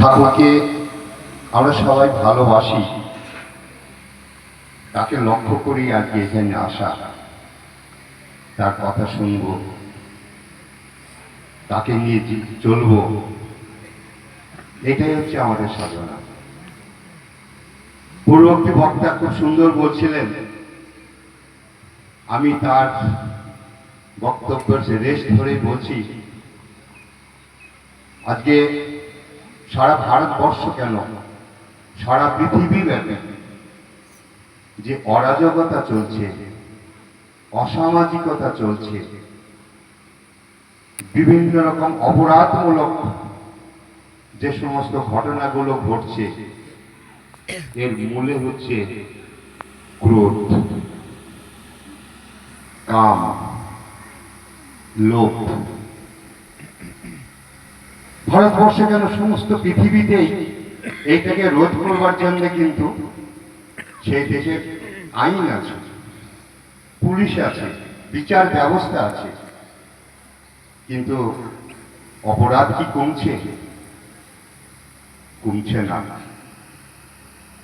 ঠাকুরকে আমরা সবাই ভালোবাসি, তাকে লক্ষ্য করি আজকে এখানে আসা, তার কথা শুনব, তাকে নিয়ে চলব, এটাই হচ্ছে আমাদের সাধনা। পূর্ববর্তী বক্তা খুব সুন্দর বলছিলেন, আমি তার বক্তব্যের রেশ ধরে বলছি, আজকে সারা ভারতবর্ষ কেন, সারা পৃথিবী ব্যাপী যে অরাজকতা চলছে, অসামাজিকতা চলছে, বিভিন্ন রকম অপরাধমূলক যে সমস্ত ঘটনাগুলো ঘটছে, এর মূলে হচ্ছে ক্রোধ, কাম, লোভ। ভারতবর্ষে কেন সমস্ত পৃথিবীতেই এইটাকে রোধ করবার জন্য কিন্তু সেই দেশের আইন আছে, পুলিশ আছে, বিচার ব্যবস্থা আছে, কিন্তু অপরাধ কি কমছে? কমছে না।